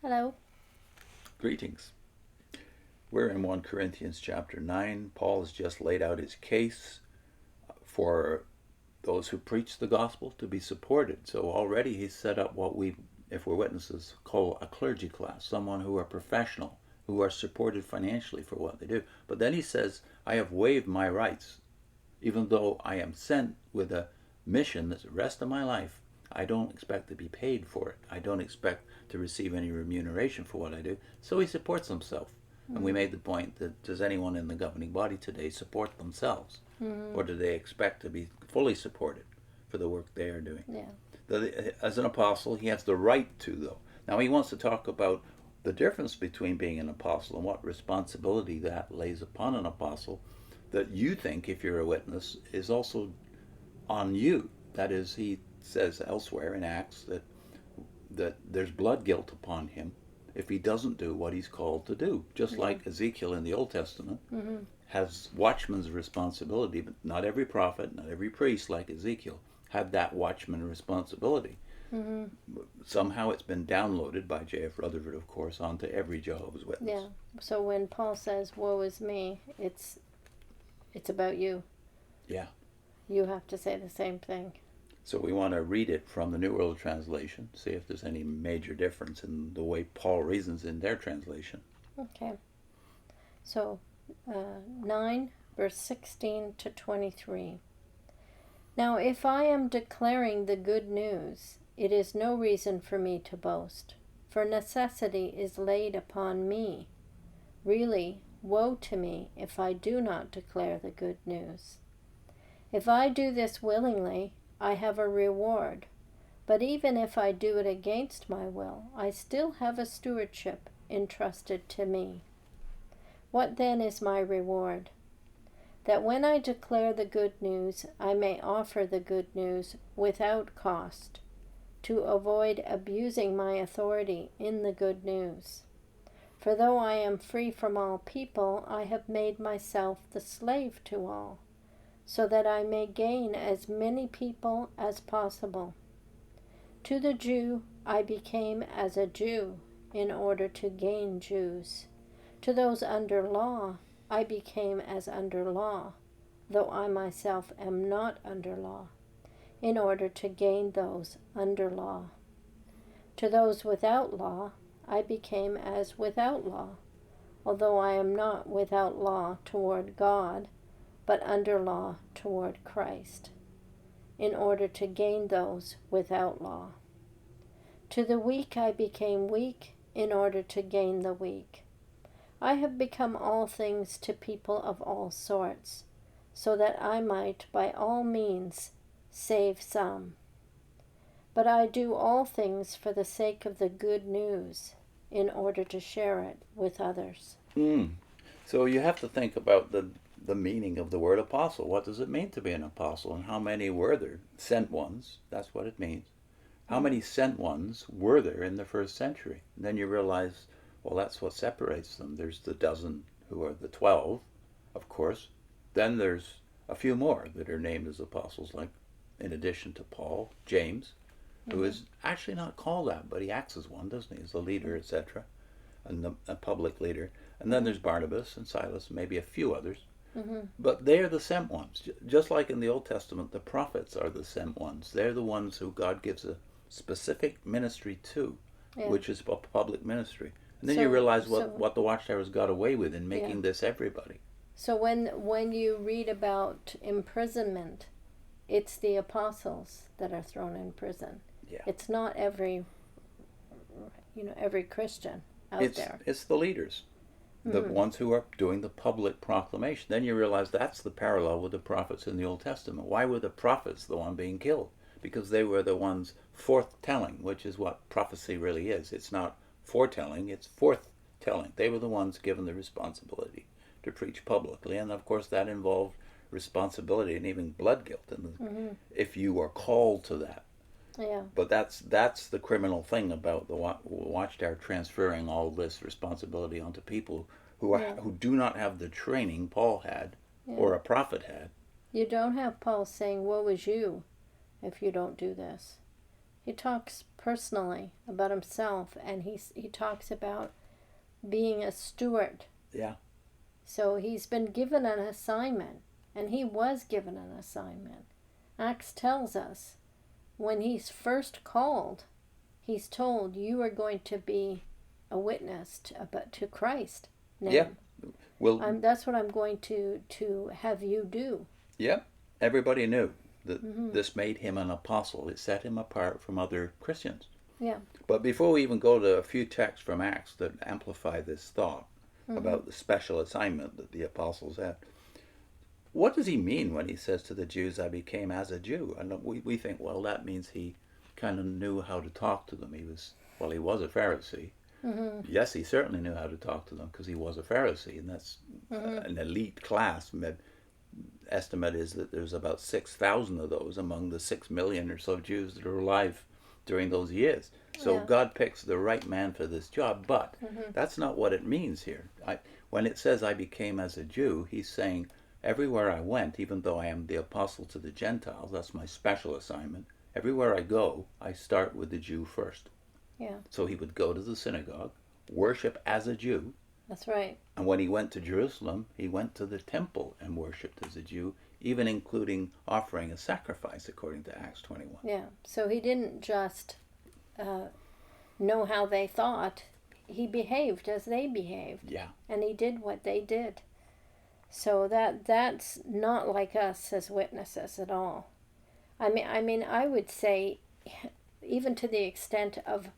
Hello. Greetings. We're in 1 Corinthians chapter 9. Paul has just laid out his case for those who preach the gospel to be supported. So already he's set up what we, if we're witnesses, call a clergy class, someone who are professional, who are supported financially for what they do. But then he says, I have waived my rights. Even though I am sent with a mission that's the rest of my life, I don't expect to be paid for it. I don't expect to receive any remuneration for what I do. So he supports himself. Mm-hmm. And we made the point that does anyone in the governing body today support themselves? Mm-hmm. Or do they expect to be fully supported for the work they are doing? Yeah. As an apostle, he has the right to, though. Now he wants to talk about the difference between being an apostle and what responsibility that lays upon an apostle that you think, if you're a witness, is also on you. That is, he says elsewhere in Acts that there's blood guilt upon him if he doesn't do what he's called to do. Just like Ezekiel in the Old Testament has watchman's responsibility, but not every prophet, not every priest like Ezekiel had that watchman responsibility. Somehow it's been downloaded by J.F. Rutherford, of course, onto every Jehovah's Witness. Yeah. So when Paul says, woe is me, it's about you. Yeah. You have to say the same thing. So we want to read it from the New World Translation, see if there's any major difference in the way Paul reasons in their translation. Okay. So 9, verse 16 to 23. Now if I am declaring the good news, it is no reason for me to boast, for necessity is laid upon me. Really, woe to me if I do not declare the good news. If I do this willingly, I have a reward, but even if I do it against my will, I still have a stewardship entrusted to me. What then is my reward? That when I declare the good news, I may offer the good news without cost, to avoid abusing my authority in the good news. For though I am free from all people, I have made myself the slave to all, so that I may gain as many people as possible. To the Jew I became as a Jew in order to gain Jews. To those under law I became as under law, though I myself am not under law, in order to gain those under law. To those without law I became as without law, although I am not without law toward God, but under law toward Christ, in order to gain those without law. To the weak I became weak, in order to gain the weak. I have become all things to people of all sorts, so that I might by all means save some. But I do all things for the sake of the good news, in order to share it with others. So you have to think about the meaning of the word apostle. What does it mean to be an apostle? And how many were there? Sent ones, that's what it means. How many sent ones were there in the first century? And then you realize, well, that's what separates them. There's the dozen who are the 12, of course. Then there's a few more that are named as apostles, like in addition to Paul, James, who is actually not called that, but he acts as one, doesn't he? As a leader, etc., and a public leader. And then there's Barnabas and Silas, and maybe a few others. But they're the sent ones. Just like in the Old Testament, the prophets are the sent ones. They're the ones who God gives a specific ministry to, which is a public ministry. And then you realize what the Watchtowers got away with in making this everybody. So when you read about imprisonment, it's the apostles that are thrown in prison. Yeah. It's not every Christian out there. It's the leaders. The ones who are doing the public proclamation. Then you realize that's the parallel with the prophets in the Old Testament. Why were the prophets the one being killed? Because they were the ones forthtelling, which is what prophecy really is. It's not foretelling, it's forthtelling. They were the ones given the responsibility to preach publicly. And of course that involved responsibility and even blood guilt if you are called to that. Yeah. But that's the criminal thing about the Watchtower transferring all this responsibility onto people who do not have the training Paul had or a prophet had. You don't have Paul saying, woe is you if you don't do this. He talks personally about himself, and he talks about being a steward. Yeah. So he's been given an assignment, and he was given an assignment. Acts tells us when he's first called, he's told, you are going to be a witness to Christ now. Yeah. Well, that's what I'm going to have you do. Yeah. Everybody knew that this made him an apostle. It set him apart from other Christians. Yeah. But before we even go to a few texts from Acts that amplify this thought about the special assignment that the apostles had, what does he mean when he says to the Jews, I became as a Jew? And we think, well, that means he kind of knew how to talk to them. He was a Pharisee. Yes, he certainly knew how to talk to them because he was a Pharisee, and that's an elite class. Estimate is that there's about 6,000 of those among the 6 million or so Jews that are alive during those years. So God picks the right man for this job, but that's not what it means here. When it says I became as a Jew, he's saying everywhere I went, even though I am the apostle to the Gentiles, that's my special assignment, everywhere I go, I start with the Jew first. Yeah. So he would go to the synagogue, worship as a Jew. That's right. And when he went to Jerusalem, he went to the temple and worshipped as a Jew, even including offering a sacrifice, according to Acts 21. Yeah. So he didn't just know how they thought. He behaved as they behaved. Yeah. And he did what they did. So that's not like us as witnesses at all. I mean, I would say, even to the extent of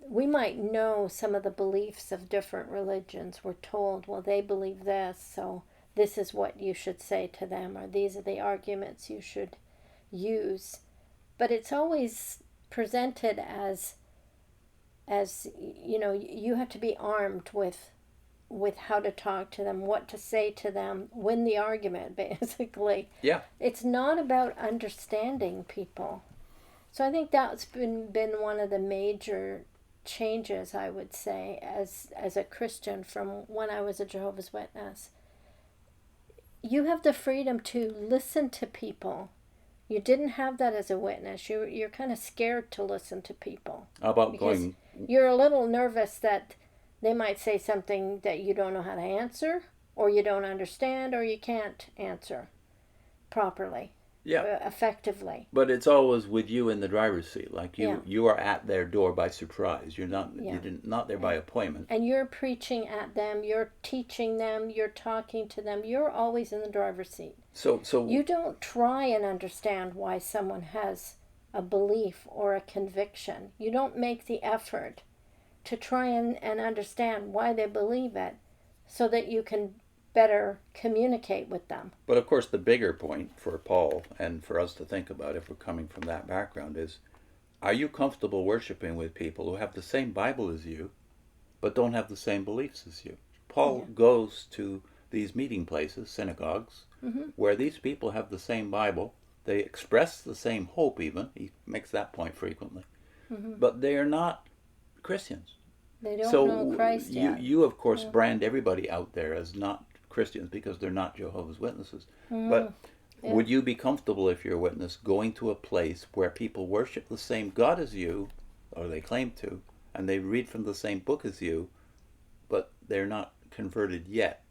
we might know some of the beliefs of different religions. We're told, well, they believe this, so this is what you should say to them, or these are the arguments you should use. But it's always presented as you have to be armed with how to talk to them, what to say to them, win the argument, basically. Yeah. It's not about understanding people. So I think that's been one of the major changes, I would say, as a Christian from when I was a Jehovah's Witness. You have the freedom to listen to people. You didn't have that as a witness. You're kind of scared to listen to people. How about going? You're a little nervous that they might say something that you don't know how to answer, or you don't understand, or you can't answer properly. Yeah. Effectively. But it's always with you in the driver's seat. Like you are at their door by surprise. You're not not there by appointment. And you're preaching at them, you're teaching them, you're talking to them. You're always in the driver's seat. So you don't try and understand why someone has a belief or a conviction. You don't make the effort to try and understand why they believe it so that you can better communicate with them. But of course, the bigger point for Paul and for us to think about, if we're coming from that background, is, are you comfortable worshiping with people who have the same Bible as you, but don't have the same beliefs as you? Paul goes to these meeting places, synagogues, where these people have the same Bible. They express the same hope even. He makes that point frequently. But they are not Christians. They don't know Christ yet. You of course, brand everybody out there as not Christians because they're not Jehovah's Witnesses. But would you be comfortable, if you're a witness, going to a place where people worship the same God as you, or they claim to, and they read from the same book as you, but they're not converted yet?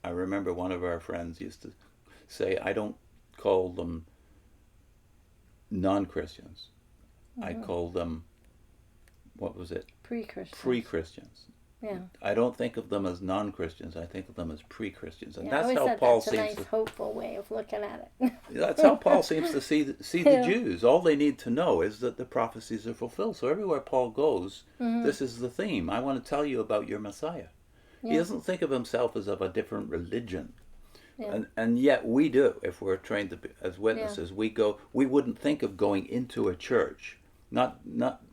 I remember one of our friends used to say, I don't call them non-Christians. I call them, what was it? Pre-Christians. Yeah. I don't think of them as non-Christians. I think of them as pre-Christians, and that's how Paul seems. That's a nice, hopeful way of looking at it. That's how Paul seems to see the Jews. All they need to know is that the prophecies are fulfilled. So everywhere Paul goes, this is the theme. I want to tell you about your Messiah. He doesn't think of himself as of a different religion, and yet we do. If we're trained to be, as witnesses, we go. We wouldn't think of going into a church, not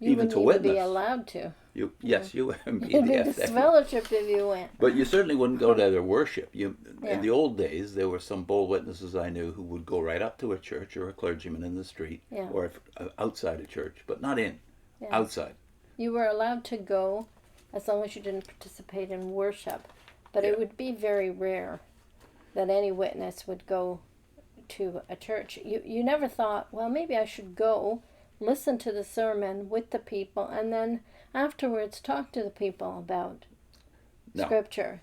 even to witness. You wouldn't be allowed to. Yes, you would be You'd be disfellowshipped if you went. But you certainly wouldn't go to their worship. In the old days, there were some bold witnesses I knew who would go right up to a church or a clergyman in the street, or outside a church, but not in, outside. You were allowed to go as long as you didn't participate in worship, but it would be very rare that any witness would go to a church. You never thought, well, maybe I should go listen to the sermon with the people, and then afterwards talk to the people about No. Scripture.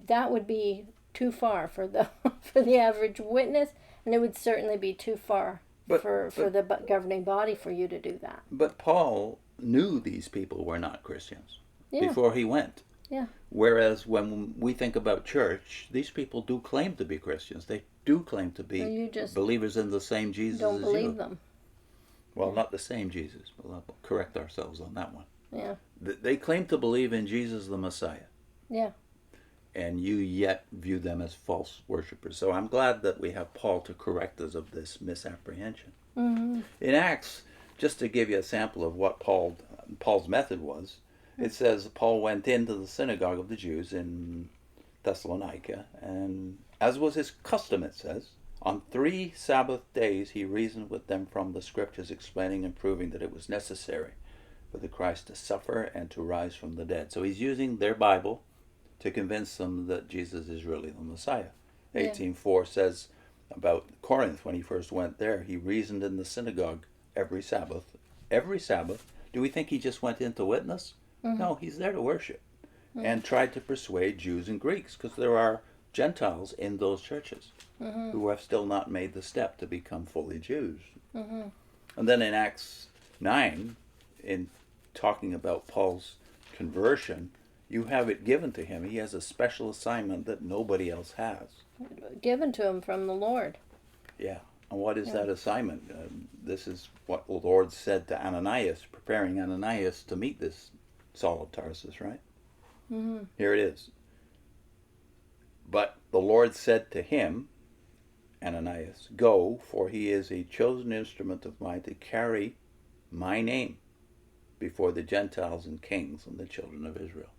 That would be too far for the for the average witness, and it would certainly be too far for the governing body for you to do that. But Paul knew these people were not Christians Yeah. before he went. Yeah. Whereas when we think about church, these people do claim to be Christians. They do claim to be You just believers in the same Jesus don't as believe you. them. Well, not the same Jesus. We'll correct ourselves on that one. Yeah. They claim to believe in Jesus the Messiah. Yeah. And you yet view them as false worshippers. So I'm glad that we have Paul to correct us of this misapprehension. Mm-hmm. In Acts, just to give you a sample of what Paul's method was, it says Paul went into the synagogue of the Jews in Thessalonica, and as was his custom, it says, on 3 Sabbath days he reasoned with them from the Scriptures, explaining and proving that it was necessary for the Christ to suffer and to rise from the dead. So he's using their Bible to convince them that Jesus is really the Messiah. 18:4 says about Corinth, when he first went there, he reasoned in the synagogue every Sabbath. Every Sabbath. Do we think he just went in to witness? Mm-hmm. No, he's there to worship. And tried to persuade Jews and Greeks, because there are Gentiles in those churches who have still not made the step to become fully Jews. And then in Acts 9, in talking about Paul's conversion, you have it given to him. He has a special assignment that nobody else has. Given to him from the Lord. Yeah. And what is that assignment? This is what the Lord said to Ananias, preparing Ananias to meet this Saul of Tarsus, right? Mm-hmm. Here it is. But the Lord said to him, Ananias, go, for he is a chosen instrument of mine to carry my name before the Gentiles and kings and the children of Israel.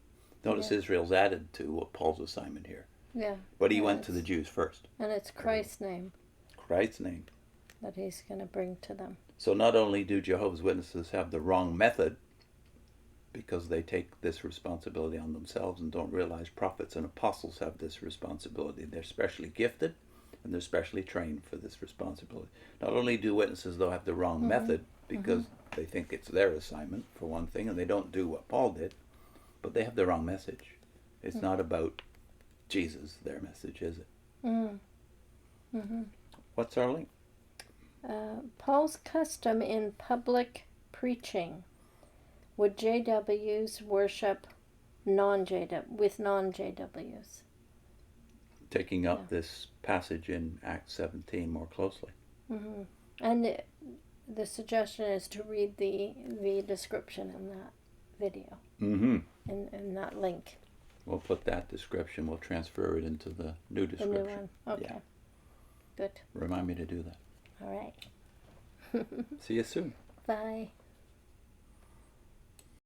Notice Israel's added to Paul's assignment here. Yeah. But he went to the Jews first. And it's Christ's name Christ's name. that he's going to bring to them. So not only do Jehovah's Witnesses have the wrong method, because they take this responsibility on themselves and don't realize prophets and apostles have this responsibility. They're specially gifted and they're specially trained for this responsibility. Not only do witnesses, though, have the wrong method, because they think it's their assignment, for one thing, and they don't do what Paul did, but they have the wrong message. It's not about Jesus, their message, is it? Mm-hmm. Mm-hmm. What's our link? Paul's custom in public preaching. Would JWs worship with non-JWs? Taking up this passage in Acts 17 more closely. Mm-hmm. And the suggestion is to read the description in that video, Mm-hmm. in that link. We'll put that description, we'll transfer it into the new The description. new one. Okay. Yeah. Good. Remind me to do that. All right. See you soon. Bye.